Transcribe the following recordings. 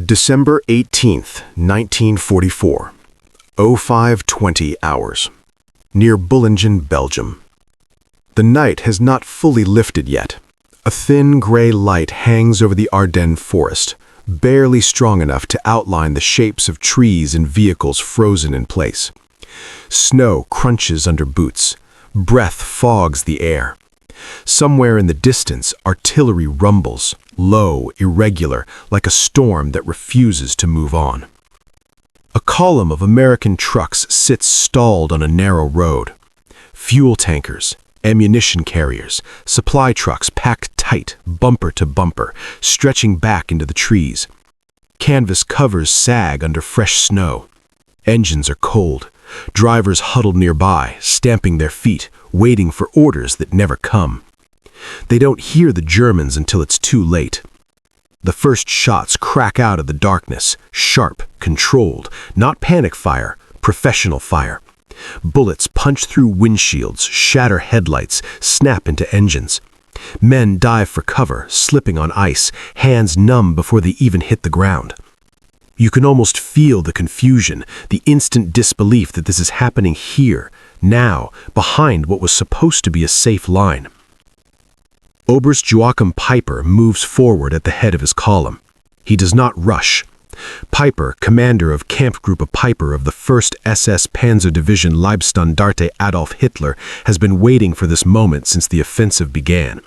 December 18th, 1944, 05:20 hours, near Bullingen, Belgium. The night has not fully lifted yet. A thin gray light hangs over the Ardennes forest, barely strong enough to outline the shapes of trees and vehicles frozen in place. Snow crunches under boots. Breath fogs the air. Somewhere in the distance, artillery rumbles, low, irregular, like a storm that refuses to move on. A column of American trucks sits stalled on a narrow road. Fuel tankers, ammunition carriers, supply trucks packed tight, bumper to bumper, stretching back into the trees. Canvas covers sag under fresh snow. Engines are cold. Drivers huddle nearby, stamping their feet, waiting for orders that never come. They don't hear the Germans until it's too late. The first shots crack out of the darkness, sharp, controlled, not panic fire, professional fire. Bullets punch through windshields, shatter headlights, snap into engines. Men dive for cover, slipping on ice, hands numb before they even hit the ground. You can almost feel the confusion, the instant disbelief that this is happening here, now, behind what was supposed to be a safe line. Oberst Joachim Peiper moves forward at the head of his column. He does not rush. Peiper, commander of Kampfgruppe Peiper of the 1st SS Panzer Division Leibstandarte Adolf Hitler, has been waiting for this moment since the offensive began.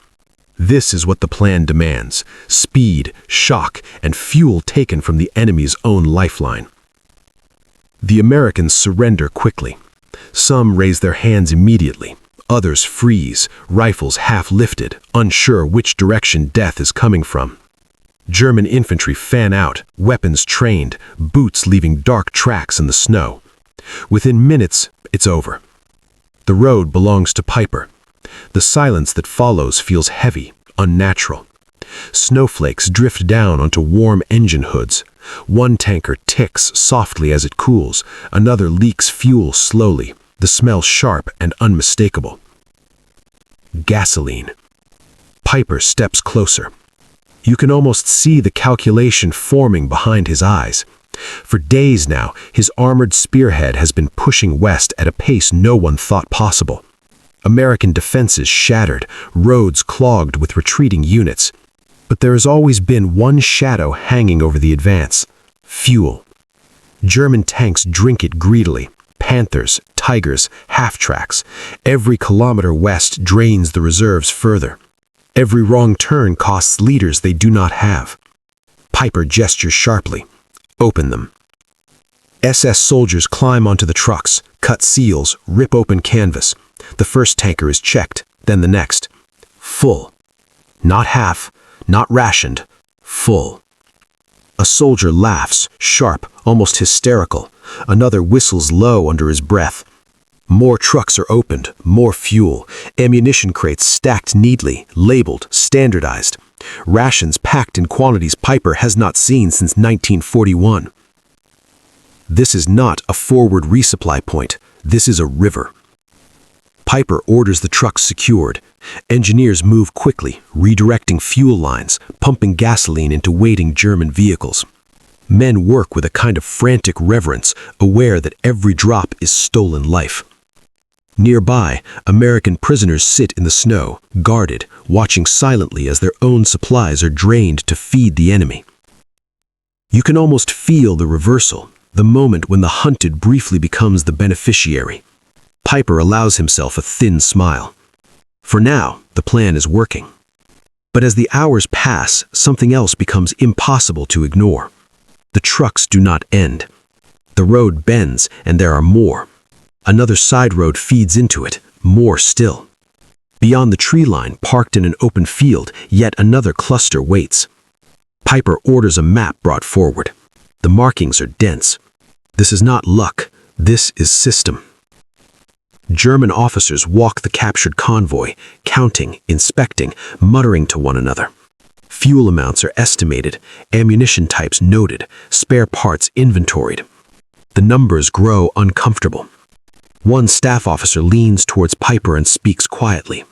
This is what the plan demands: speed, shock, and fuel taken from the enemy's own lifeline. The Americans surrender quickly. Some raise their hands immediately. Others freeze, rifles half lifted, unsure which direction death is coming from. German infantry fan out, weapons trained, boots leaving dark tracks in the snow. Within minutes, it's over. The road belongs to Peiper. The silence that follows feels heavy, unnatural. Snowflakes drift down onto warm engine hoods. One tanker ticks softly as it cools, another leaks fuel slowly, the smell sharp and unmistakable. Gasoline. Peiper steps closer. You can almost see the calculation forming behind his eyes. For days now, his armored spearhead has been pushing west at a pace no one thought possible. American defenses shattered, roads clogged with retreating units. But there has always been one shadow hanging over the advance: fuel. German tanks drink it greedily. Panthers, Tigers, half-tracks. Every kilometer west drains the reserves further. Every wrong turn costs liters they do not have. Peiper gestures sharply. Open them. SS soldiers climb onto the trucks, cut seals, rip open canvas. The first tanker is checked, then the next. Full. Not half, not rationed. Full. A soldier laughs, sharp, almost hysterical. Another whistles low under his breath. More trucks are opened, more fuel. Ammunition crates stacked neatly, labeled, standardized. Rations packed in quantities Peiper has not seen since 1941. This is not a forward resupply point. This is a river. Peiper orders the trucks secured. Engineers move quickly, redirecting fuel lines, pumping gasoline into waiting German vehicles. Men work with a kind of frantic reverence, aware that every drop is stolen life. Nearby, American prisoners sit in the snow, guarded, watching silently as their own supplies are drained to feed the enemy. You can almost feel the reversal, the moment when the hunted briefly becomes the beneficiary. Peiper allows himself a thin smile. For now, the plan is working. But as the hours pass, something else becomes impossible to ignore. The trucks do not end. The road bends, and there are more. Another side road feeds into it, more still. Beyond the tree line, parked in an open field, yet another cluster waits. Peiper orders a map brought forward. The markings are dense. This is not luck. This is system. German officers walk the captured convoy, counting, inspecting, muttering to one another. Fuel amounts are estimated, ammunition types noted, spare parts inventoried. The numbers grow uncomfortable. One staff officer leans towards Peiper and speaks quietly.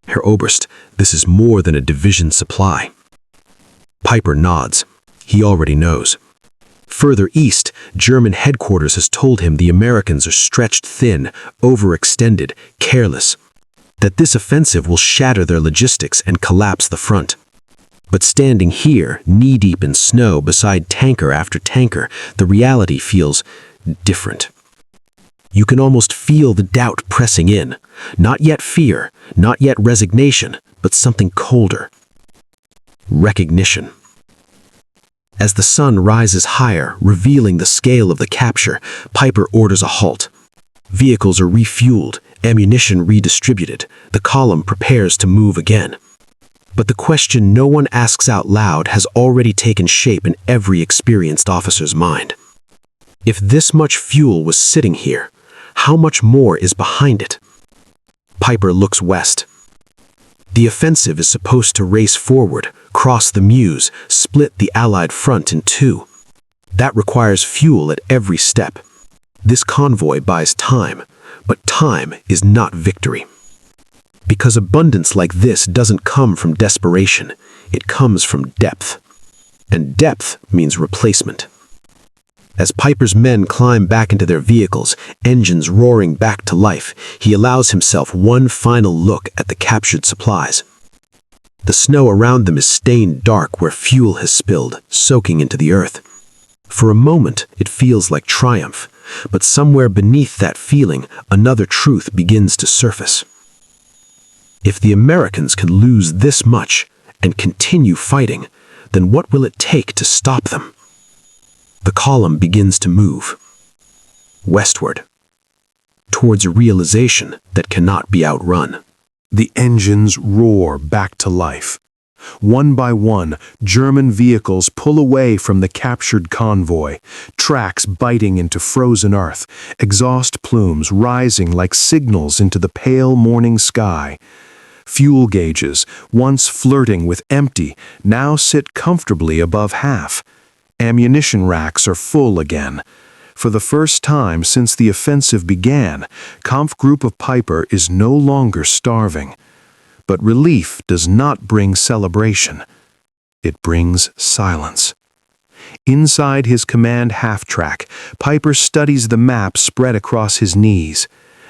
"Herr Oberst, this is more than a division supply." Peiper nods. he already knows. Further east, German headquarters has told him the Americans are stretched thin, overextended, careless, that this offensive will shatter their logistics and collapse the front. But standing here, knee-deep in snow beside tanker after tanker, the reality feels different. You can almost feel the doubt pressing in. Not yet fear, not yet resignation, but something colder. Recognition. As the sun rises higher, revealing the scale of the capture, Piper orders a halt. Vehicles are refueled, ammunition redistributed. The column prepares to move again. But the question no one asks out loud has already taken shape in every experienced officer's mind. If this much fuel was sitting here, how much more is behind it? Piper looks west. The offensive is supposed to race forward, cross the Meuse, split the Allied front in two. That requires fuel at every step. This convoy buys time, but time is not victory. Because abundance like this doesn't come from desperation, it comes from depth. And depth means replacement. As Piper's men climb back into their vehicles, engines roaring back to life, he allows himself one final look at the captured supplies. The snow around them is stained dark where fuel has spilled, soaking into the earth. For a moment, it feels like triumph, but somewhere beneath that feeling, another truth begins to surface. If the Americans can lose this much and continue fighting, then what will it take to stop them? The column begins to move westward, towards a realization that cannot be outrun. The engines roar back to life. One by one, German vehicles pull away from the captured convoy, tracks biting into frozen earth, exhaust plumes rising like signals into the pale morning sky. Fuel gauges, once flirting with empty, now sit comfortably above half. Ammunition racks are full again. For the first time since the offensive began, Kampfgruppe of Piper is no longer starving. But relief does not bring celebration. It brings silence. Inside his command half-track, Piper studies the map spread across his knees.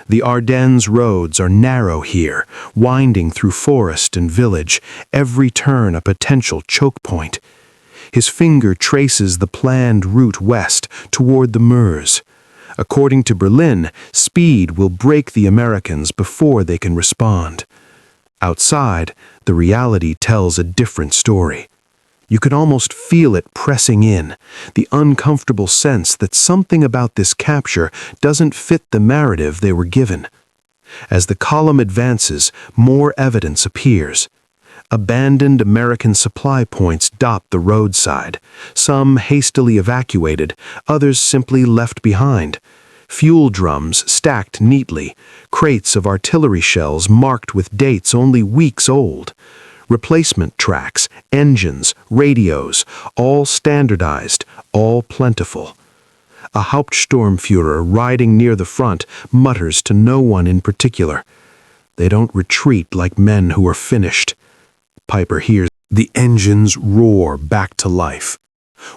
The Ardennes roads are narrow here, winding through forest and village, every turn a potential choke point. His finger traces the planned route west toward the Meuse. According to Berlin, speed will break the Americans before they can respond. Outside, the reality tells a different story. You can almost feel it pressing in, the uncomfortable sense that something about this capture doesn't fit the narrative they were given. As the column advances, more evidence appears. Abandoned American supply points dot the roadside, some hastily evacuated, others simply left behind. Fuel drums stacked neatly, crates of artillery shells marked with dates only weeks old. Replacement tracks, engines, radios, all standardized, all plentiful. A Hauptsturmführer riding near the front mutters to no one in particular. They don't retreat like men who are finished. Piper hears the engines roar back to life.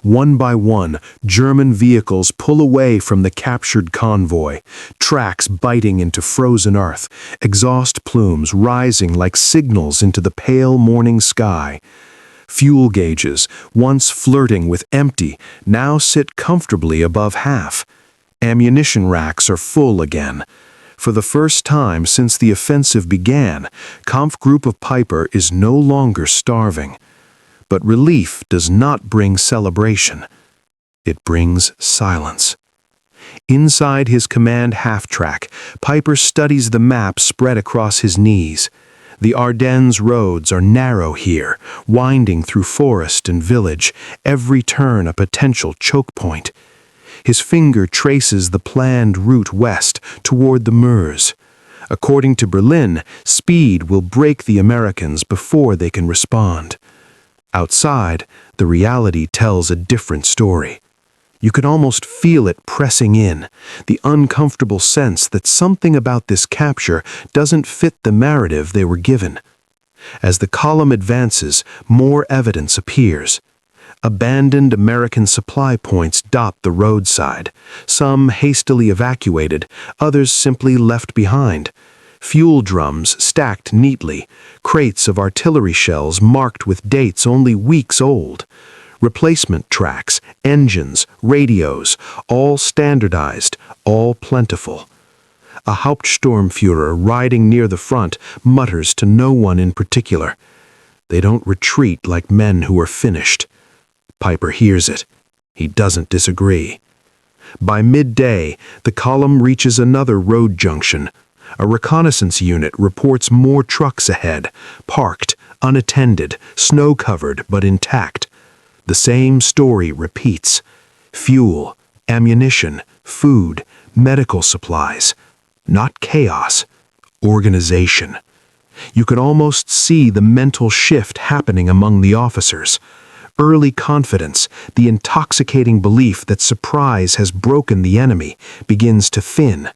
One by one, German vehicles pull away from the captured convoy, tracks biting into frozen earth, exhaust plumes rising like signals into the pale morning sky. Fuel gauges, once flirting with empty, now sit comfortably above half. Ammunition racks are full again. For the first time since the offensive began, Kampfgruppe of Piper is no longer starving. But relief does not bring celebration. It brings silence. Inside his command half-track, Piper studies the map spread across his knees. The Ardennes roads are narrow here, winding through forest and village, every turn a potential choke point. His finger traces the planned route west toward the Meuse. According to Berlin, speed will break the Americans before they can respond. Outside, the reality tells a different story. You can almost feel it pressing in, the uncomfortable sense that something about this capture doesn't fit the narrative they were given. As the column advances, more evidence appears. Abandoned American supply points dot the roadside, some hastily evacuated, others simply left behind. Fuel drums stacked neatly, crates of artillery shells marked with dates only weeks old. Replacement tracks, engines, radios, all standardized, all plentiful. A Hauptsturmführer riding near the front mutters to no one in particular. They don't retreat like men who are finished. Piper hears it. He doesn't disagree. By midday, the column reaches another road junction. A reconnaissance unit reports more trucks ahead, parked, unattended, snow-covered but intact. The same story repeats. Fuel, ammunition, food, medical supplies. Not chaos, organization. You can almost see the mental shift happening among the officers. Early confidence, the intoxicating belief that surprise has broken the enemy, begins to thin.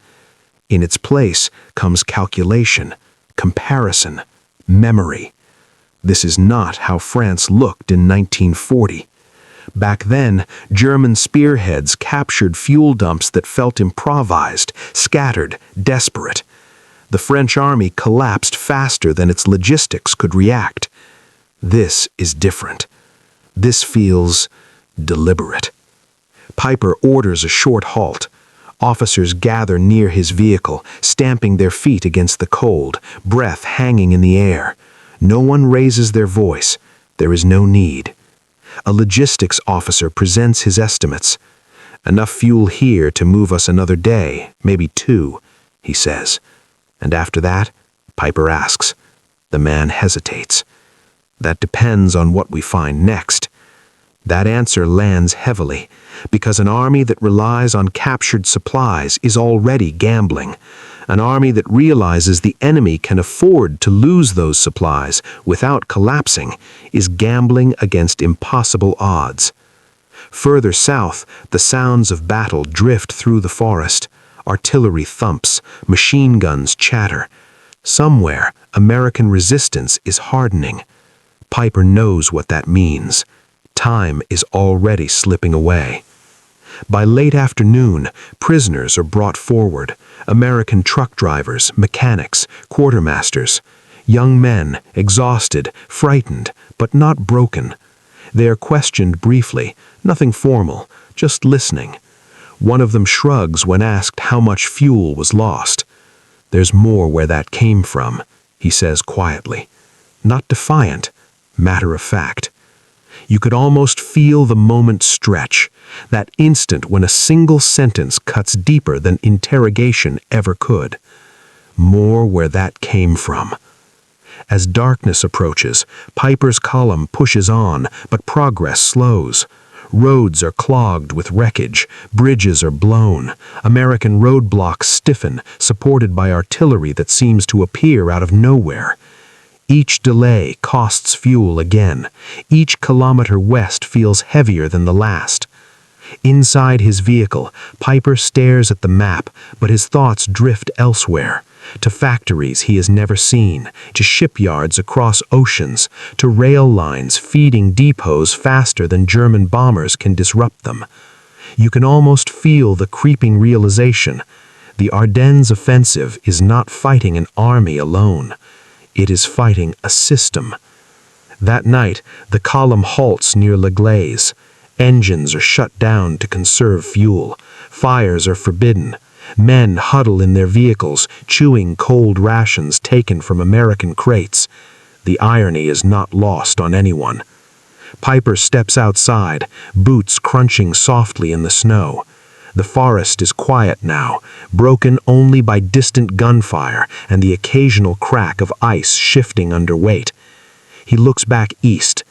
In its place comes calculation, comparison, memory. This is not how France looked in 1940. Back then, German spearheads captured fuel dumps that felt improvised, scattered, desperate. The French army collapsed faster than its logistics could react. This is different. This feels deliberate. Piper orders a short halt. Officers gather near his vehicle, stamping their feet against the cold, breath hanging in the air. No one raises their voice. There is no need. A logistics officer presents his estimates. "Enough fuel here to move us another day, maybe 2, he says. "And after that?" Piper asks. The man hesitates. "That depends on what we find next." That answer lands heavily, because an army that relies on captured supplies is already gambling. An army that realizes the enemy can afford to lose those supplies without collapsing is gambling against impossible odds. Further south, the sounds of battle drift through the forest. Artillery thumps, machine guns chatter. Somewhere, American resistance is hardening. Piper knows what that means. Time is already slipping away. By late afternoon, prisoners are brought forward. American truck drivers, mechanics, quartermasters. Young men, exhausted, frightened, but not broken. They are questioned briefly, nothing formal, just listening. One of them shrugs when asked how much fuel was lost. "There's more where that came from," he says quietly. Not defiant, matter of fact. You could almost feel the moment stretch, that instant when a single sentence cuts deeper than interrogation ever could. More where that came from. As darkness approaches, Piper's column pushes on, but progress slows. Roads are clogged with wreckage, bridges are blown, American roadblocks stiffen, supported by artillery that seems to appear out of nowhere. Each delay costs fuel again. Each kilometer west feels heavier than the last. Inside his vehicle, Piper stares at the map, but his thoughts drift elsewhere. To factories he has never seen, to shipyards across oceans, to rail lines feeding depots faster than German bombers can disrupt them. You can almost feel the creeping realization. The Ardennes offensive is not fighting an army alone. It is fighting a system. That night, the column halts near Le Glaise. Engines are shut down to conserve fuel. Fires are forbidden. Men huddle in their vehicles, chewing cold rations taken from American crates. The irony is not lost on anyone. Piper steps outside, boots crunching softly in the snow. The forest is quiet now, broken only by distant gunfire and the occasional crack of ice shifting under weight. He looks back east.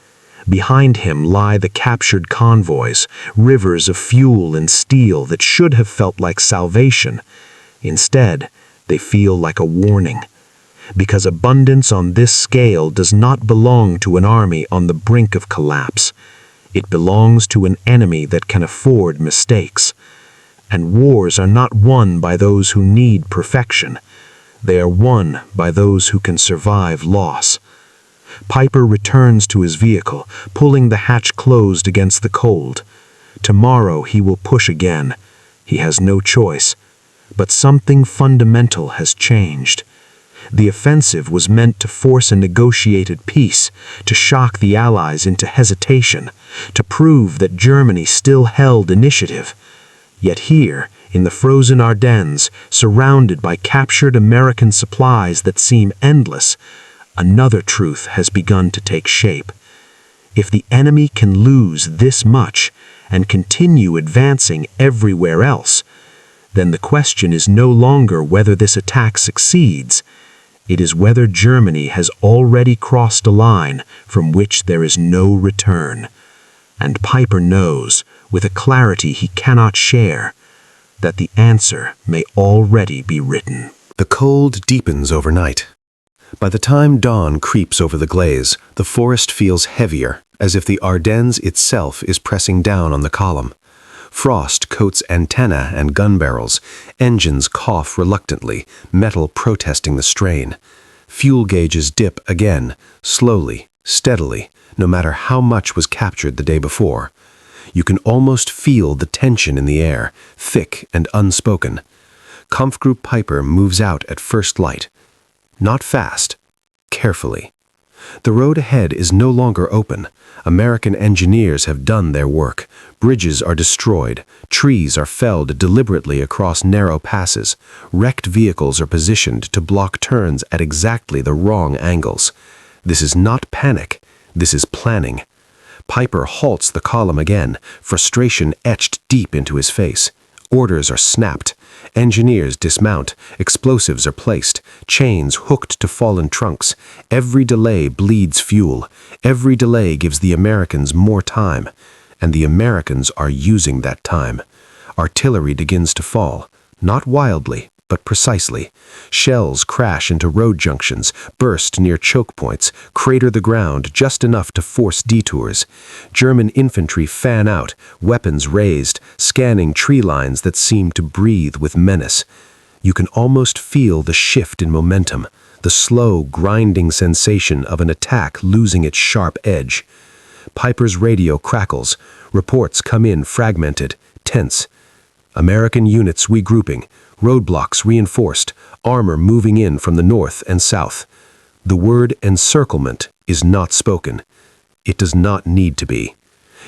Behind him lie the captured convoys, rivers of fuel and steel that should have felt like salvation. Instead, they feel like a warning. Because abundance on this scale does not belong to an army on the brink of collapse. It belongs to an enemy that can afford mistakes. And wars are not won by those who need perfection. They are won by those who can survive loss. Piper returns to his vehicle, pulling the hatch closed against the cold. Tomorrow he will push again. He has no choice. But something fundamental has changed. The offensive was meant to force a negotiated peace, to shock the Allies into hesitation, to prove that Germany still held initiative. Yet here, in the frozen Ardennes, surrounded by captured American supplies that seem endless, another truth has begun to take shape. If the enemy can lose this much and continue advancing everywhere else, then the question is no longer whether this attack succeeds. It is whether Germany has already crossed a line from which there is no return. And Piper knows, with a clarity he cannot share, that the answer may already be written. The cold deepens overnight. By the time dawn creeps over the glaze, the forest feels heavier, as if the Ardennes itself is pressing down on the column. Frost coats antennae and gun barrels. Engines cough reluctantly, metal protesting the strain. Fuel gauges dip again, slowly, steadily, no matter how much was captured the day before. You can almost feel the tension in the air, thick and unspoken. Kampfgruppe Piper moves out at first light. Not fast, carefully. The road ahead is no longer open. American engineers have done their work. Bridges are destroyed. Trees are felled deliberately across narrow passes. Wrecked vehicles are positioned to block turns at exactly the wrong angles. This is not panic. This is planning. Piper halts the column again, frustration etched deep into his face. Orders are snapped. Engineers dismount. Explosives are placed. Chains hooked to fallen trunks. Every delay bleeds fuel. Every delay gives the Americans more time. And the Americans are using that time. Artillery begins to fall. Not wildly, but precisely. Shells crash into road junctions, burst near choke points, crater the ground just enough to force detours. German infantry fan out, weapons raised, scanning tree lines that seem to breathe with menace. You can almost feel the shift in momentum, the slow, grinding sensation of an attack losing its sharp edge. Piper's radio crackles. Reports come in fragmented, tense. American units regrouping. Roadblocks reinforced, armor moving in from the north and south. The word encirclement is not spoken. It does not need to be.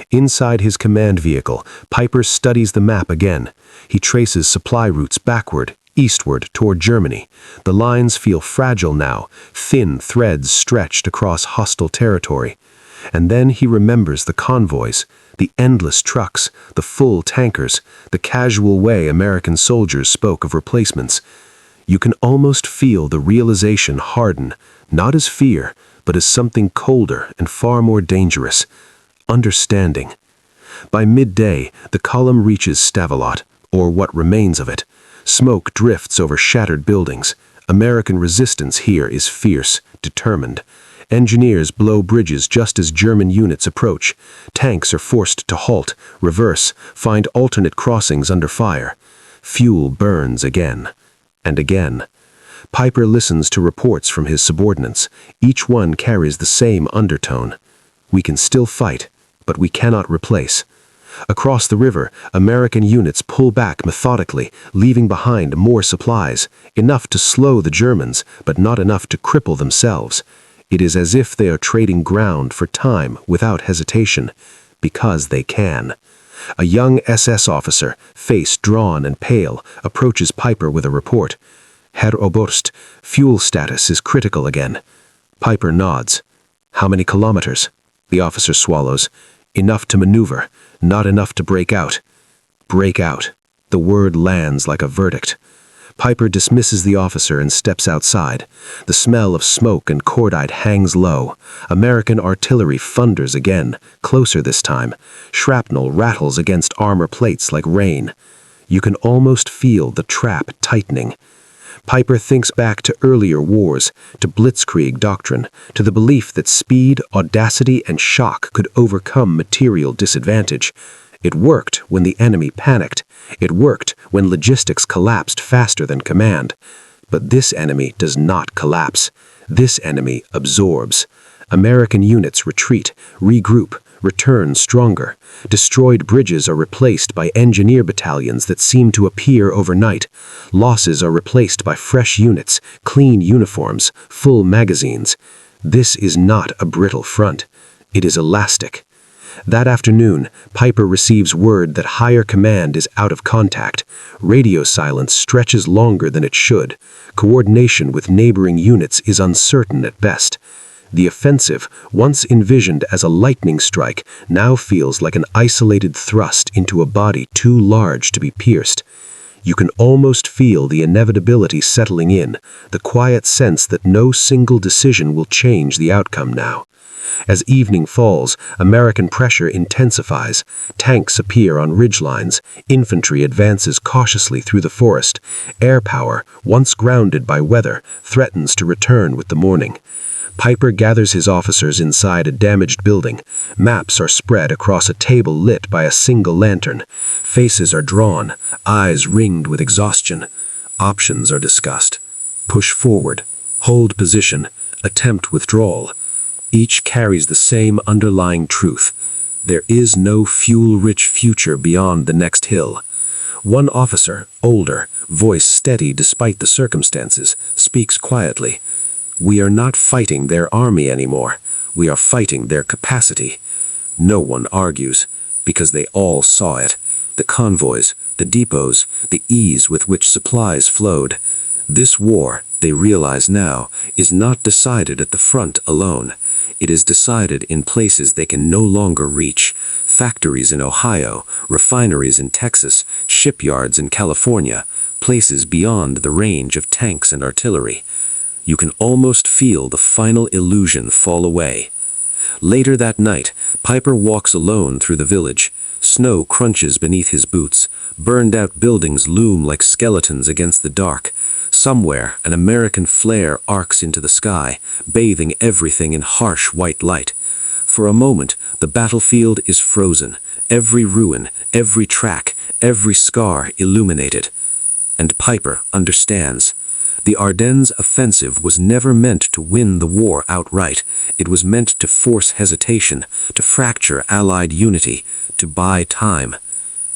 Inside his command vehicle, Piper studies the map again. He traces supply routes backward, eastward toward Germany. The lines feel fragile now, thin threads stretched across hostile territory. And then he remembers the convoys, the endless trucks, the full tankers, the casual way American soldiers spoke of replacements. You can almost feel the realization harden, not as fear, but as something colder and far more dangerous. Understanding. By midday, the column reaches Stavelot, or what remains of it. Smoke drifts over shattered buildings. American resistance here is fierce, determined. Engineers blow bridges just as German units approach. Tanks are forced to halt, reverse, find alternate crossings under fire. Fuel burns again and again. Piper listens to reports from his subordinates. Each one carries the same undertone. We can still fight, but we cannot replace. Across the river, American units pull back methodically, leaving behind more supplies, enough to slow the Germans, but not enough to cripple themselves. It is as if they are trading ground for time without hesitation, because they can. A young SS officer, face drawn and pale, approaches Piper with a report. Herr Oberst, fuel status is critical again. Piper nods. How many kilometers? The officer swallows. Enough to maneuver, not enough to break out. Break out. The word lands like a verdict. Piper dismisses the officer and steps outside. The smell of smoke and cordite hangs low. American artillery thunders again, closer this time. Shrapnel rattles against armor plates like rain. You can almost feel the trap tightening. Piper thinks back to earlier wars, to blitzkrieg doctrine, to the belief that speed, audacity, and shock could overcome material disadvantage. It worked when the enemy panicked. It worked when logistics collapsed faster than command. But this enemy does not collapse. This enemy absorbs. American units retreat, regroup, return stronger. Destroyed bridges are replaced by engineer battalions that seem to appear overnight. Losses are replaced by fresh units, clean uniforms, full magazines. This is not a brittle front. It is elastic. That afternoon, Piper receives word that higher command is out of contact. Radio silence stretches longer than it should. Coordination with neighboring units is uncertain at best. The offensive, once envisioned as a lightning strike, now feels like an isolated thrust into a body too large to be pierced. You can almost feel the inevitability settling in, the quiet sense that no single decision will change the outcome now. As evening falls, American pressure intensifies. Tanks appear on ridgelines. Infantry advances cautiously through the forest. Air power, once grounded by weather, threatens to return with the morning. Piper gathers his officers inside a damaged building. Maps are spread across a table lit by a single lantern. Faces are drawn, eyes ringed with exhaustion. Options are discussed. Push forward, hold position, attempt withdrawal. Each carries the same underlying truth. There is no fuel-rich future beyond the next hill. One officer, older, voice steady despite the circumstances, speaks quietly. We are not fighting their army anymore. We are fighting their capacity. No one argues, because they all saw it. The convoys, the depots, the ease with which supplies flowed. This war, they realize now, is not decided at the front alone. It is decided in places they can no longer reach. Factories in Ohio, refineries in Texas, shipyards in California, places beyond the range of tanks and artillery. You can almost feel the final illusion fall away. Later that night, Piper walks alone through the village. Snow crunches beneath his boots. Burned-out buildings loom like skeletons against the dark. Somewhere, an American flare arcs into the sky, bathing everything in harsh white light. For a moment, the battlefield is frozen. Every ruin, every track, every scar illuminated. And Piper understands. The Ardennes offensive was never meant to win the war outright. It was meant to force hesitation, to fracture Allied unity, to buy time.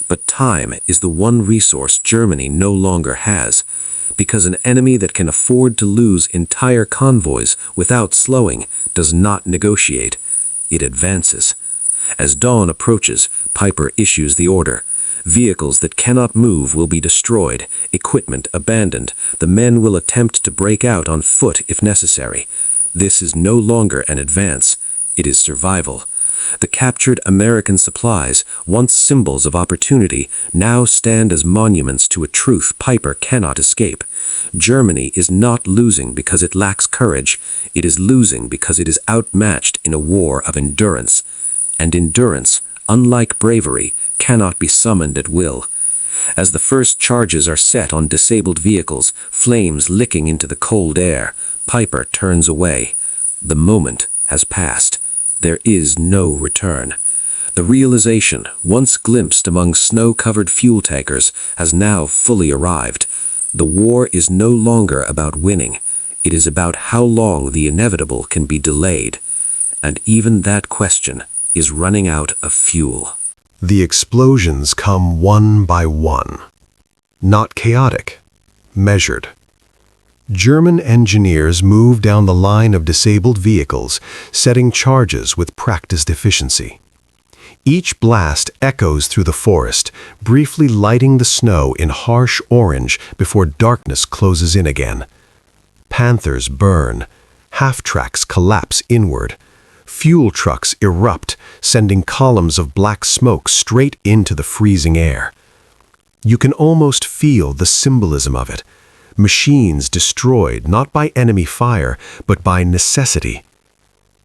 But time is the one resource Germany no longer has, because an enemy that can afford to lose entire convoys without slowing does not negotiate. It advances. As dawn approaches, Piper issues the order. Vehicles that cannot move will be destroyed, equipment abandoned. The men will attempt to break out on foot if necessary. This is no longer an advance. It is survival. The captured American supplies, once symbols of opportunity, now stand as monuments to a truth Piper cannot escape. Germany is not losing because it lacks courage. It is losing because it is outmatched in a war of endurance. And endurance, unlike bravery, cannot be summoned at will. As the first charges are set on disabled vehicles, flames licking into the cold air, Piper turns away. The moment has passed. There is no return. The realization, once glimpsed among snow-covered fuel tankers, has now fully arrived. The war is no longer about winning. It is about how long the inevitable can be delayed. And even that question is running out of fuel. The explosions come one by one. Not chaotic, measured. German engineers move down the line of disabled vehicles, setting charges with practiced efficiency. Each blast echoes through the forest, briefly lighting the snow in harsh orange before darkness closes in again. Panthers burn. Half-tracks collapse inward. Fuel trucks erupt, sending columns of black smoke straight into the freezing air. You can almost feel the symbolism of it. Machines destroyed not by enemy fire, but by necessity.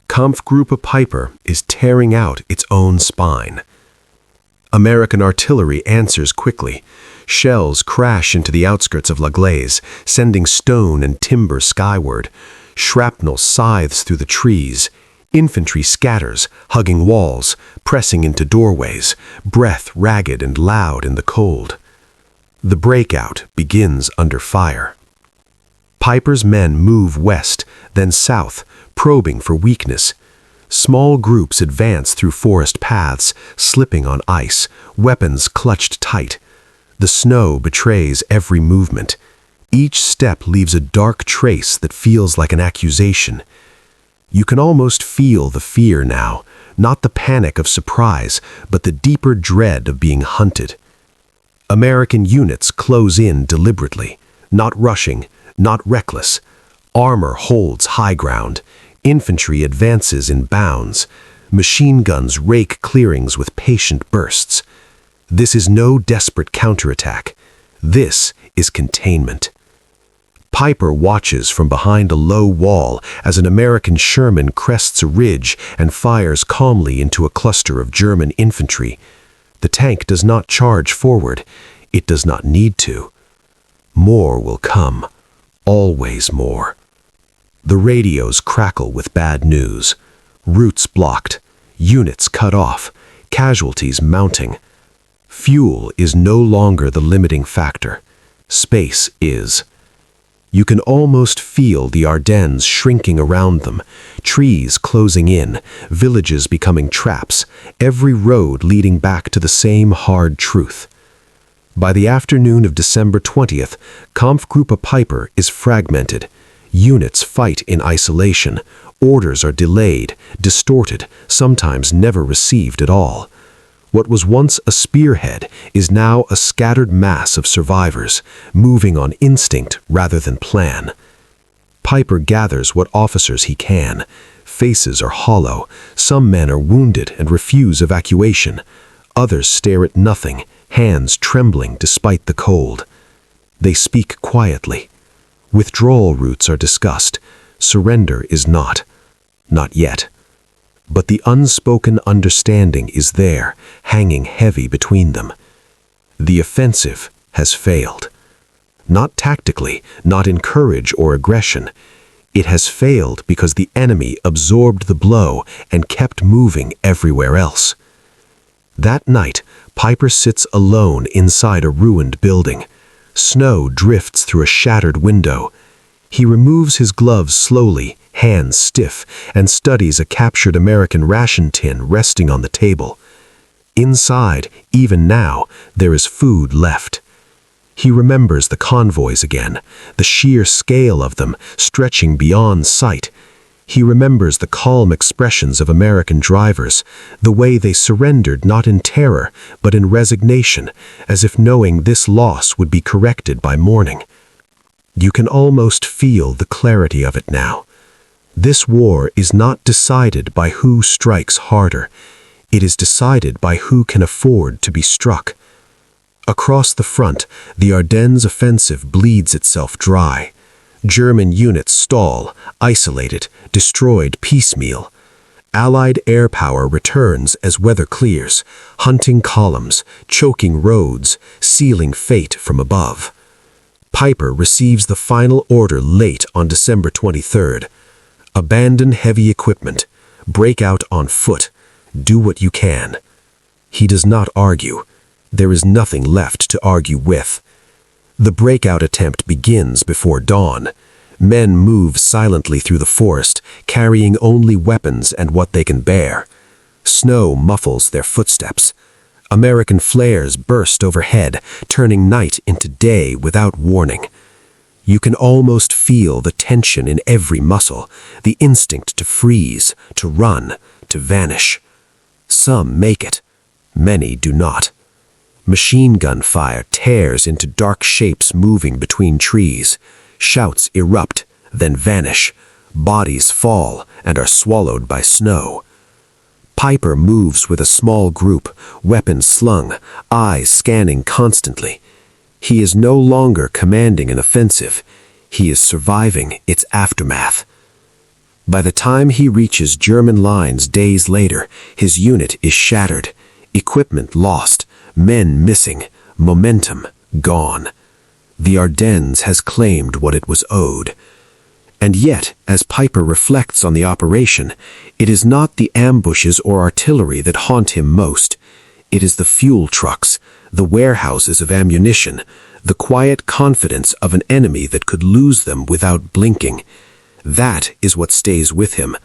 Kampfgruppe Piper is tearing out its own spine. American artillery answers quickly. Shells crash into the outskirts of La Glaise, sending stone and timber skyward. Shrapnel scythes through the trees. Infantry scatters, hugging walls, pressing into doorways, breath ragged and loud in the cold. The breakout begins under fire. Piper's men move west, then south, probing for weakness. Small groups advance through forest paths, slipping on ice, weapons clutched tight. The snow betrays every movement. Each step leaves a dark trace that feels like an accusation. You can almost feel the fear now, not the panic of surprise, but the deeper dread of being hunted. American units close in deliberately, not rushing, not reckless. Armor holds high ground. Infantry advances in bounds. Machine guns rake clearings with patient bursts. This is no desperate counterattack. This is containment. Piper watches from behind a low wall as an American Sherman crests a ridge and fires calmly into a cluster of German infantry. The tank does not charge forward. It does not need to. More will come. Always more. The radios crackle with bad news. Routes blocked. Units cut off. Casualties mounting. Fuel is no longer the limiting factor. Space is. You can almost feel the Ardennes shrinking around them, trees closing in, villages becoming traps, every road leading back to the same hard truth. By the afternoon of December 20th, Kampfgruppe Piper is fragmented. Units fight in isolation. Orders are delayed, distorted, sometimes never received at all. What was once a spearhead is now a scattered mass of survivors, moving on instinct rather than plan. Piper gathers what officers he can. Faces are hollow. Some men are wounded and refuse evacuation. Others stare at nothing, hands trembling despite the cold. They speak quietly. Withdrawal routes are discussed. Surrender is not. Not yet. But the unspoken understanding is there, hanging heavy between them. The offensive has failed. Not tactically, not in courage or aggression. It has failed because the enemy absorbed the blow and kept moving everywhere else. That night, Piper sits alone inside a ruined building. Snow drifts through a shattered window. He removes his gloves slowly, hands stiff, and studies a captured American ration tin resting on the table. Inside, even now, there is food left. He remembers the convoys again, the sheer scale of them, stretching beyond sight. He remembers the calm expressions of American drivers, the way they surrendered not in terror, but in resignation, as if knowing this loss would be corrected by morning. You can almost feel the clarity of it now. This war is not decided by who strikes harder. It is decided by who can afford to be struck. Across the front, the Ardennes offensive bleeds itself dry. German units stall, isolated, destroyed piecemeal. Allied air power returns as weather clears, hunting columns, choking roads, sealing fate from above. Piper receives the final order late on December 23rd. Abandon heavy equipment. Break out on foot. Do what you can. He does not argue. There is nothing left to argue with. The breakout attempt begins before dawn. Men move silently through the forest, carrying only weapons and what they can bear. Snow muffles their footsteps. American flares burst overhead, turning night into day without warning. You can almost feel the tension in every muscle, the instinct to freeze, to run, to vanish. Some make it. Many do not. Machine gun fire tears into dark shapes moving between trees. Shouts erupt, then vanish. Bodies fall and are swallowed by snow. Piper moves with a small group, weapons slung, eyes scanning constantly. He is no longer commanding an offensive. He is surviving its aftermath. By the time he reaches German lines days later, his unit is shattered, equipment lost, men missing, momentum gone. The Ardennes has claimed what it was owed. And yet, as Piper reflects on the operation, it is not the ambushes or artillery that haunt him most. It is the fuel trucks, the warehouses of ammunition, the quiet confidence of an enemy that could lose them without blinking. That is what stays with him.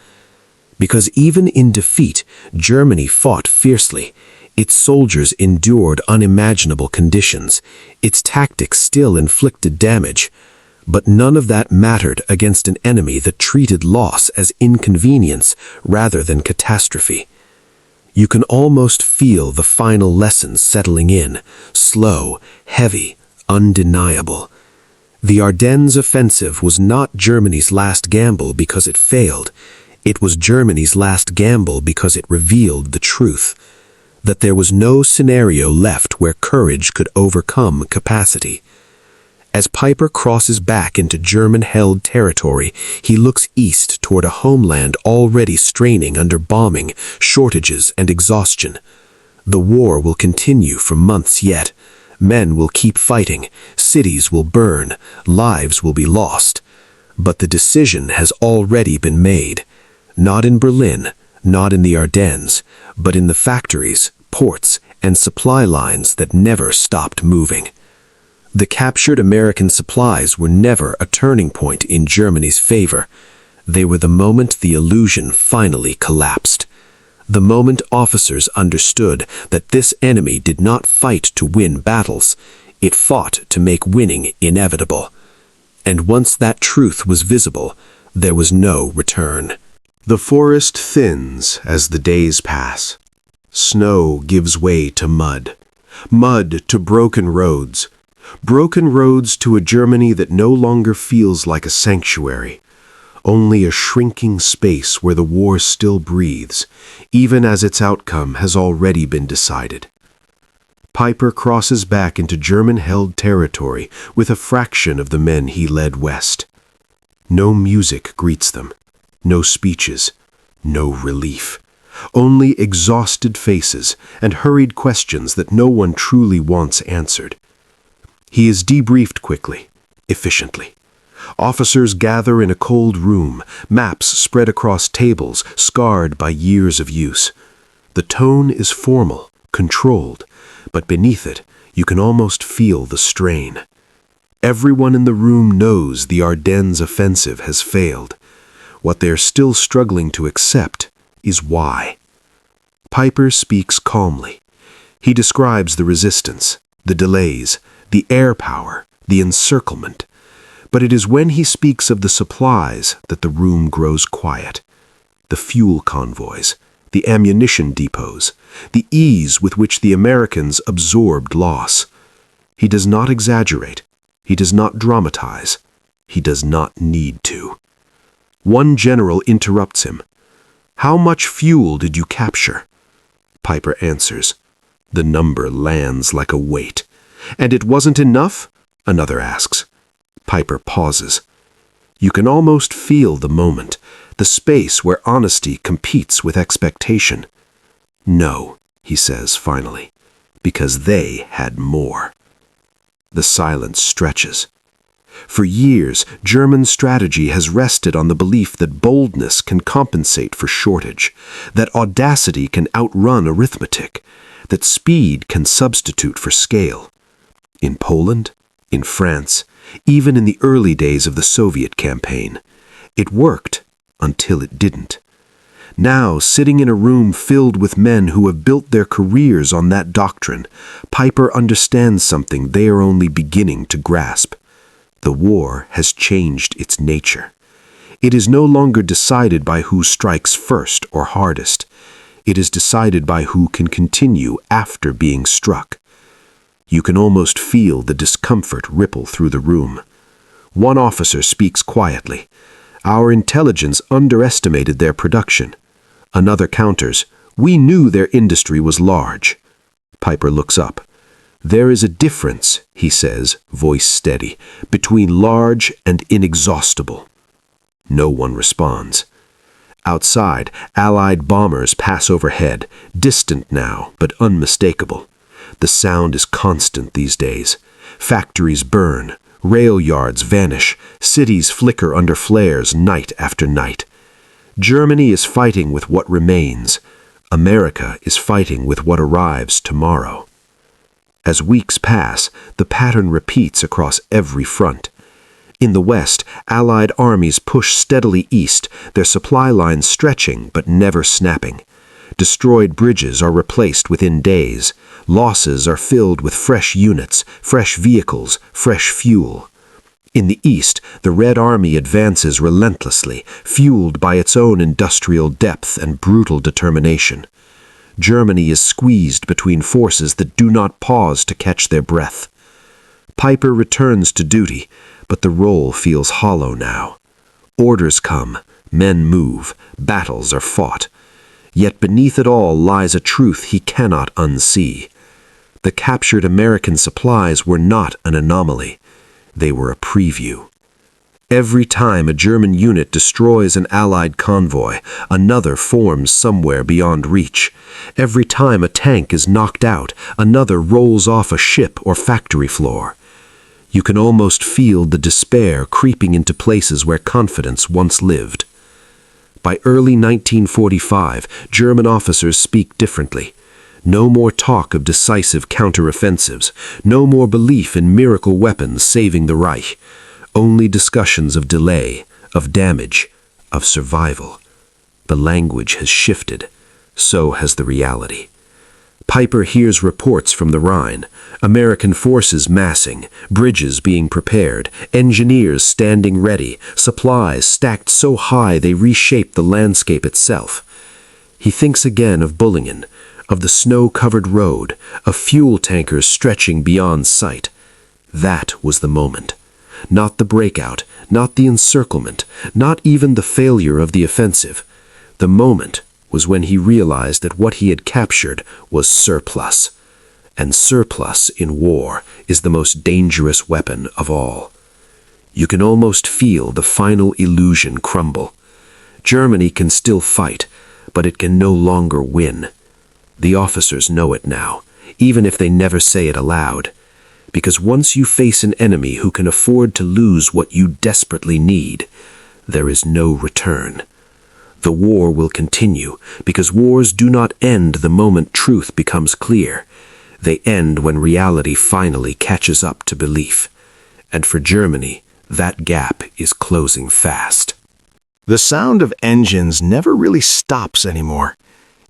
Because even in defeat, Germany fought fiercely. Its soldiers endured unimaginable conditions. Its tactics still inflicted damage. But none of that mattered against an enemy that treated loss as inconvenience rather than catastrophe. You can almost feel the final lessons settling in, slow, heavy, undeniable. The Ardennes offensive was not Germany's last gamble because it failed. It was Germany's last gamble because it revealed the truth, that there was no scenario left where courage could overcome capacity. As Piper crosses back into German-held territory, he looks east toward a homeland already straining under bombing, shortages, and exhaustion. The war will continue for months yet. Men will keep fighting, cities will burn, lives will be lost. But the decision has already been made. Not in Berlin, not in the Ardennes, but in the factories, ports, and supply lines that never stopped moving. The captured American supplies were never a turning point in Germany's favor. They were the moment the illusion finally collapsed. The moment officers understood that this enemy did not fight to win battles, it fought to make winning inevitable. And once that truth was visible, there was no return. The forest thins as the days pass. Snow gives way to mud. Mud to broken roads. Broken roads to a Germany that no longer feels like a sanctuary. Only a shrinking space where the war still breathes, even as its outcome has already been decided. Piper crosses back into German-held territory with a fraction of the men he led west. No music greets them. No speeches, no relief. Only exhausted faces and hurried questions that no one truly wants answered. He is debriefed quickly, efficiently. Officers gather in a cold room, maps spread across tables scarred by years of use. The tone is formal, controlled, but beneath it, you can almost feel the strain. Everyone in the room knows the Ardennes offensive has failed. What they're still struggling to accept is why. Piper speaks calmly. He describes the resistance, the delays, the air power, the encirclement. But it is when he speaks of the supplies that the room grows quiet. The fuel convoys, the ammunition depots, the ease with which the Americans absorbed loss. He does not exaggerate. He does not dramatize. He does not need to. One general interrupts him. "How much fuel did you capture?" Piper answers. The number lands like a weight. "And it wasn't enough?" another asks. Piper pauses. You can almost feel the moment, the space where honesty competes with expectation. "No," he says finally, "because they had more." The silence stretches. For years, German strategy has rested on the belief that boldness can compensate for shortage, that audacity can outrun arithmetic, that speed can substitute for scale. In Poland, in France, even in the early days of the Soviet campaign, it worked until it didn't. Now, sitting in a room filled with men who have built their careers on that doctrine, Piper understands something they are only beginning to grasp. The war has changed its nature. It is no longer decided by who strikes first or hardest. It is decided by who can continue after being struck. You can almost feel the discomfort ripple through the room. One officer speaks quietly. "Our intelligence underestimated their production." Another counters, "We knew their industry was large." Piper looks up. "There is a difference," he says, voice steady, "between large and inexhaustible." No one responds. Outside, Allied bombers pass overhead, distant now, but unmistakable. The sound is constant these days. Factories burn, rail yards vanish, cities flicker under flares night after night. Germany is fighting with what remains. America is fighting with what arrives tomorrow. As weeks pass, the pattern repeats across every front. In the west, Allied armies push steadily east, their supply lines stretching but never snapping. Destroyed bridges are replaced within days. Losses are filled with fresh units, fresh vehicles, fresh fuel. In the east, the Red Army advances relentlessly, fueled by its own industrial depth and brutal determination. Germany is squeezed between forces that do not pause to catch their breath. Piper returns to duty, but the role feels hollow now. Orders come, men move, battles are fought. Yet beneath it all lies a truth he cannot unsee. The captured American supplies were not an anomaly. They were a preview. Every time a German unit destroys an Allied convoy, another forms somewhere beyond reach. Every time a tank is knocked out, another rolls off a ship or factory floor. You can almost feel the despair creeping into places where confidence once lived. By early 1945, German officers speak differently. No more talk of decisive counteroffensives, no more belief in miracle weapons saving the Reich. Only discussions of delay, of damage, of survival. The language has shifted, so has the reality. Piper hears reports from the Rhine, American forces massing, bridges being prepared, engineers standing ready, supplies stacked so high they reshape the landscape itself. He thinks again of Bullingen, of the snow-covered road, of fuel tankers stretching beyond sight. That was the moment. Not the breakout, not the encirclement, not even the failure of the offensive. The moment was when he realized that what he had captured was surplus. And surplus in war is the most dangerous weapon of all. You can almost feel the final illusion crumble. Germany can still fight, but it can no longer win. The officers know it now, even if they never say it aloud. Because once you face an enemy who can afford to lose what you desperately need, there is no return. The war will continue, because wars do not end the moment truth becomes clear. They end when reality finally catches up to belief. And for Germany, that gap is closing fast. The sound of engines never really stops anymore.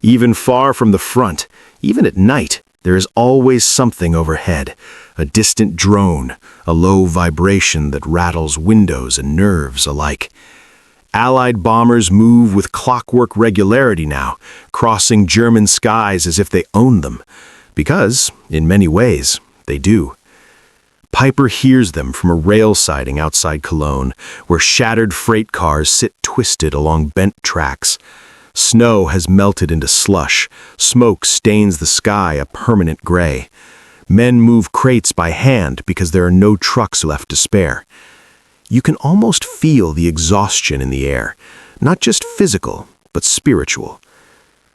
Even far from the front, even at night, there is always something overhead. A distant drone, a low vibration that rattles windows and nerves alike. Allied bombers move with clockwork regularity now, crossing German skies as if they own them. Because, in many ways, they do. Piper hears them from a rail siding outside Cologne, where shattered freight cars sit twisted along bent tracks. Snow has melted into slush. Smoke stains the sky a permanent gray. Men move crates by hand because there are no trucks left to spare. You can almost feel the exhaustion in the air, not just physical, but spiritual.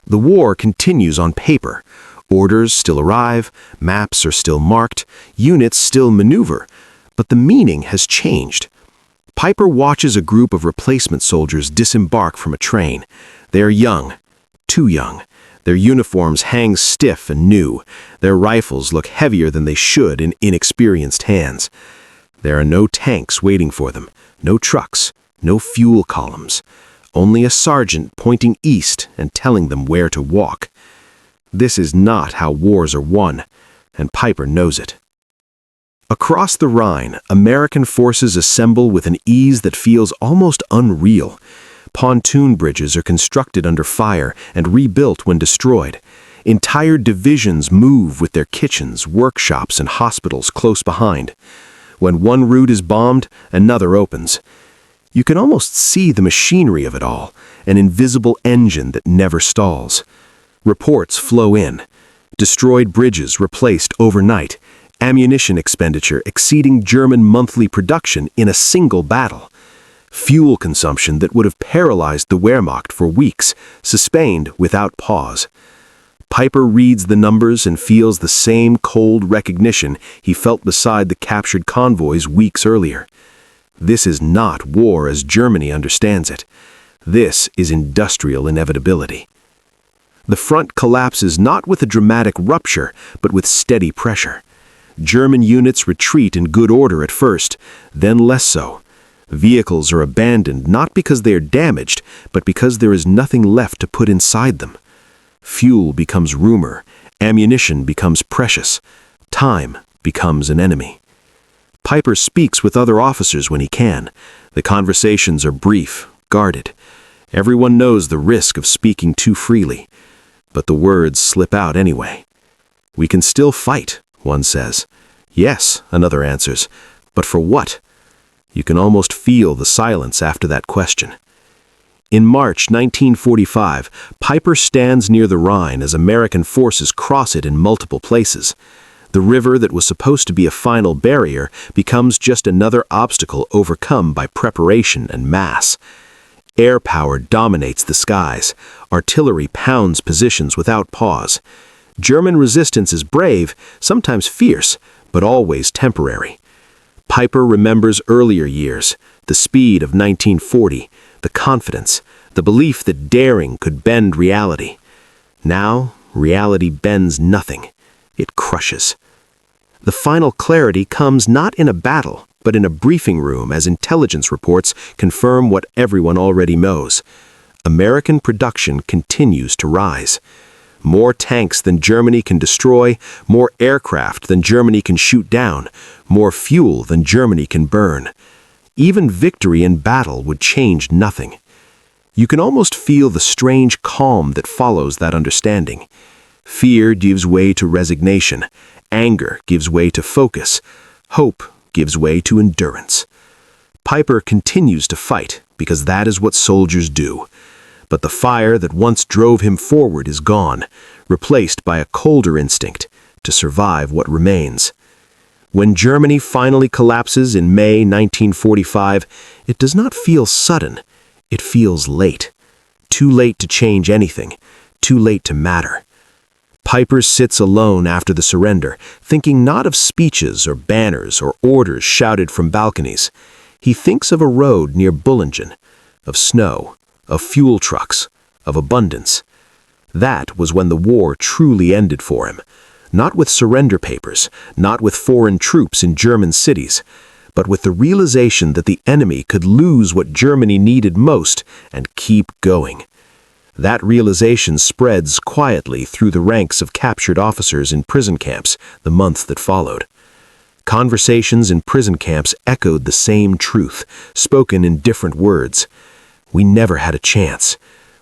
The war continues on paper. Orders still arrive, maps are still marked, units still maneuver, but the meaning has changed. Piper watches a group of replacement soldiers disembark from a train. They are young, too young. Their uniforms hang stiff and new. Their rifles look heavier than they should in inexperienced hands. There are no tanks waiting for them, no trucks, no fuel columns. Only a sergeant pointing east and telling them where to walk. This is not how wars are won, and Piper knows it. Across the Rhine, American forces assemble with an ease that feels almost unreal. Pontoon bridges are constructed under fire and rebuilt when destroyed. Entire divisions move with their kitchens, workshops, and hospitals close behind. When one route is bombed, another opens. You can almost see the machinery of it all, an invisible engine that never stalls. Reports flow in. Destroyed bridges replaced overnight. Ammunition expenditure exceeding German monthly production in a single battle. Fuel consumption that would have paralyzed the Wehrmacht for weeks, sustained without pause. Piper reads the numbers and feels the same cold recognition he felt beside the captured convoys weeks earlier. This is not war as Germany understands it. This is industrial inevitability. The front collapses not with a dramatic rupture, but with steady pressure. German units retreat in good order at first, then less so. Vehicles are abandoned not because they are damaged, but because there is nothing left to put inside them. Fuel becomes rumor, ammunition becomes precious, time becomes an enemy. Piper speaks with other officers when he can. The conversations are brief, guarded. Everyone knows the risk of speaking too freely, but the words slip out anyway. "We can still fight," one says. "Yes," another answers, "but for what?" You can almost feel the silence after that question. In March 1945, Piper stands near the Rhine as American forces cross it in multiple places. The river that was supposed to be a final barrier becomes just another obstacle overcome by preparation and mass. Air power dominates the skies. Artillery pounds positions without pause. German resistance is brave, sometimes fierce, but always temporary. Piper remembers earlier years, the speed of 1940, the confidence, the belief that daring could bend reality. Now, reality bends nothing. It crushes. The final clarity comes not in a battle, but in a briefing room as intelligence reports confirm what everyone already knows. American production continues to rise. More tanks than Germany can destroy, more aircraft than Germany can shoot down, more fuel than Germany can burn. Even victory in battle would change nothing. You can almost feel the strange calm that follows that understanding. Fear gives way to resignation. Anger gives way to focus. Hope gives way to endurance. Piper continues to fight because that is what soldiers do. But the fire that once drove him forward is gone, replaced by a colder instinct to survive what remains. When Germany finally collapses in May 1945, it does not feel sudden. It feels late. Too late to change anything. Too late to matter. Piper sits alone after the surrender, thinking not of speeches or banners or orders shouted from balconies. He thinks of a road near Bullingen, of snow, of fuel trucks, of abundance. That was when the war truly ended for him. Not with surrender papers, not with foreign troops in German cities, but with the realization that the enemy could lose what Germany needed most and keep going. That realization spreads quietly through the ranks of captured officers in prison camps the months that followed. Conversations in prison camps echoed the same truth, spoken in different words. We never had a chance.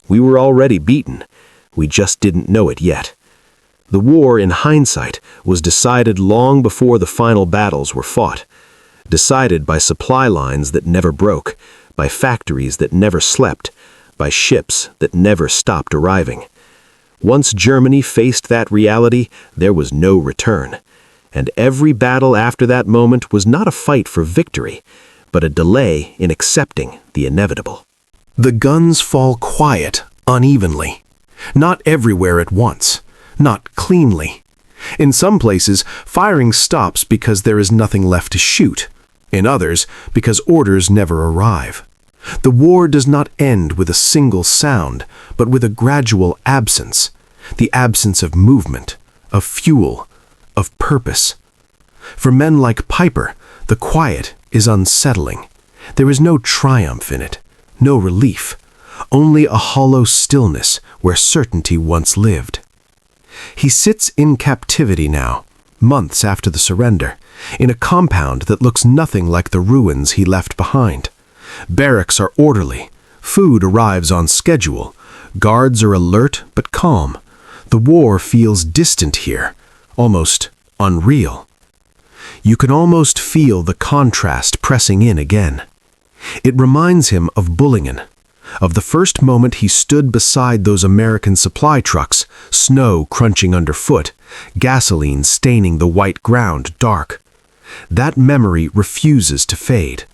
We were already beaten. We just didn't know it yet. The war, in hindsight, was decided long before the final battles were fought. Decided by supply lines that never broke, by factories that never slept, by ships that never stopped arriving. Once Germany faced that reality, there was no return. And every battle after that moment was not a fight for victory, but a delay in accepting the inevitable. The guns fall quiet, unevenly. Not everywhere at once. Not cleanly. In some places, firing stops because there is nothing left to shoot. In others, because orders never arrive. The war does not end with a single sound, but with a gradual absence. The absence of movement, of fuel, of purpose. For men like Piper, the quiet is unsettling. There is no triumph in it, no relief, only a hollow stillness where certainty once lived. He sits in captivity now, months after the surrender, in a compound that looks nothing like the ruins he left behind. Barracks are orderly, food arrives on schedule, guards are alert but calm. The war feels distant here, almost unreal. You can almost feel the contrast pressing in again. It reminds him of Bullingen, of the first moment he stood beside those American supply trucks, snow crunching underfoot, gasoline staining the white ground dark. That memory refuses to fade.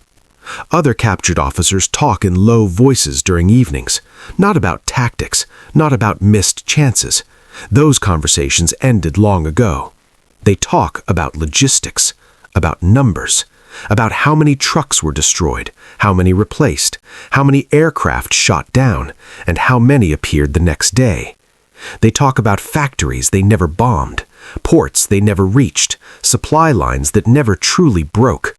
Other captured officers talk in low voices during evenings, not about tactics, not about missed chances. Those conversations ended long ago. They talk about logistics, about numbers, about how many trucks were destroyed, how many replaced, how many aircraft shot down, and how many appeared the next day. They talk about factories they never bombed, ports they never reached, supply lines that never truly broke.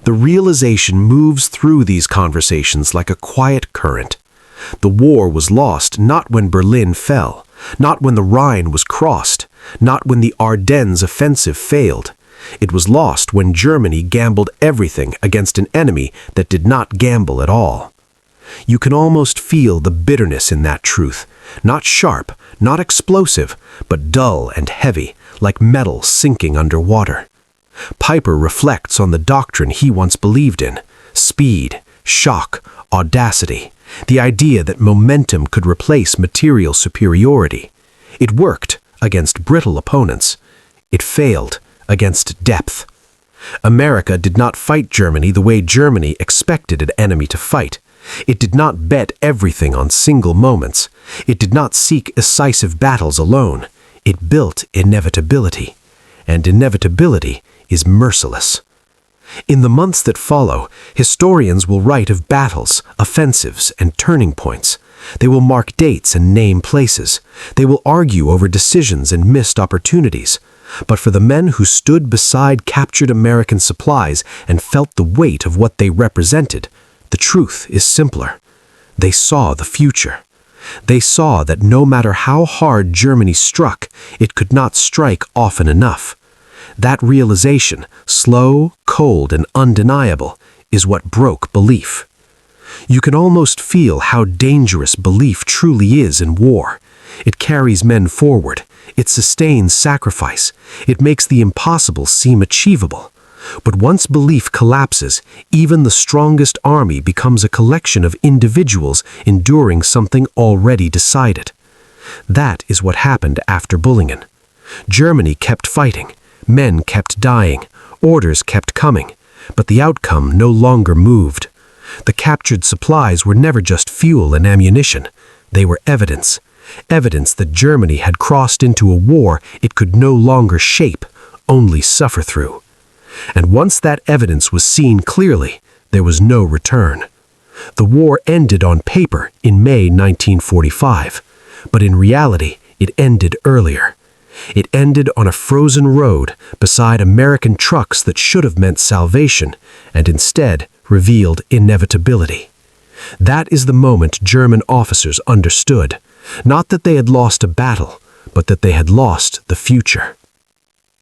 The realization moves through these conversations like a quiet current. The war was lost not when Berlin fell, not when the Rhine was crossed, not when the Ardennes offensive failed. It was lost when Germany gambled everything against an enemy that did not gamble at all. You can almost feel the bitterness in that truth, not sharp, not explosive, but dull and heavy, like metal sinking under water. Piper reflects on the doctrine he once believed in: speed, shock, audacity, the idea that momentum could replace material superiority. It worked against brittle opponents. It failed against depth. America did not fight Germany the way Germany expected an enemy to fight. It did not bet everything on single moments. It did not seek decisive battles alone. It built inevitability. And inevitability is merciless. In the months that follow, historians will write of battles, offensives, and turning points. They will mark dates and name places. They will argue over decisions and missed opportunities. But for the men who stood beside captured American supplies and felt the weight of what they represented, the truth is simpler. They saw the future. They saw that no matter how hard Germany struck, it could not strike often enough. That realization, slow, cold, and undeniable, is what broke belief. You can almost feel how dangerous belief truly is in war. It carries men forward. It sustains sacrifice. It makes the impossible seem achievable. But once belief collapses, even the strongest army becomes a collection of individuals enduring something already decided. That is what happened after Bullingen. Germany kept fighting. Men kept dying. Orders kept coming. But the outcome no longer moved. The captured supplies were never just fuel and ammunition. They were evidence. Evidence that Germany had crossed into a war it could no longer shape, only suffer through. And once that evidence was seen clearly, there was no return. The war ended on paper in May 1945, but in reality, it ended earlier. It ended on a frozen road beside American trucks that should have meant salvation, and instead revealed inevitability. That is the moment German officers understood, not that they had lost a battle, but that they had lost the future.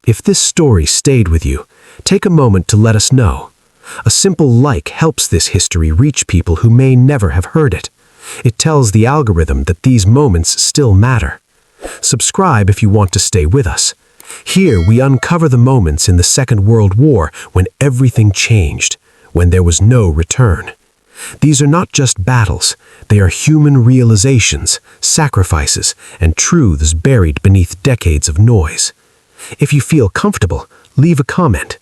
If this story stayed with you, take a moment to let us know. A simple like helps this history reach people who may never have heard it. It tells the algorithm that these moments still matter. Subscribe if you want to stay with us. Here we uncover the moments in the Second World War when everything changed, when there was no return. These are not just battles, they are human realizations, sacrifices, and truths buried beneath decades of noise. If you feel comfortable, leave a comment.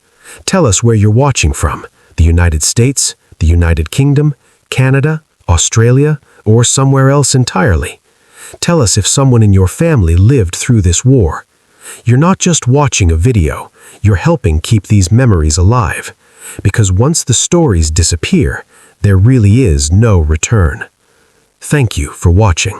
Tell us where you're watching from: the United States, the United Kingdom, Canada, Australia, or somewhere else entirely. Tell us if someone in your family lived through this war. You're not just watching a video, you're helping keep these memories alive. Because once the stories disappear, there really is no return. Thank you for watching.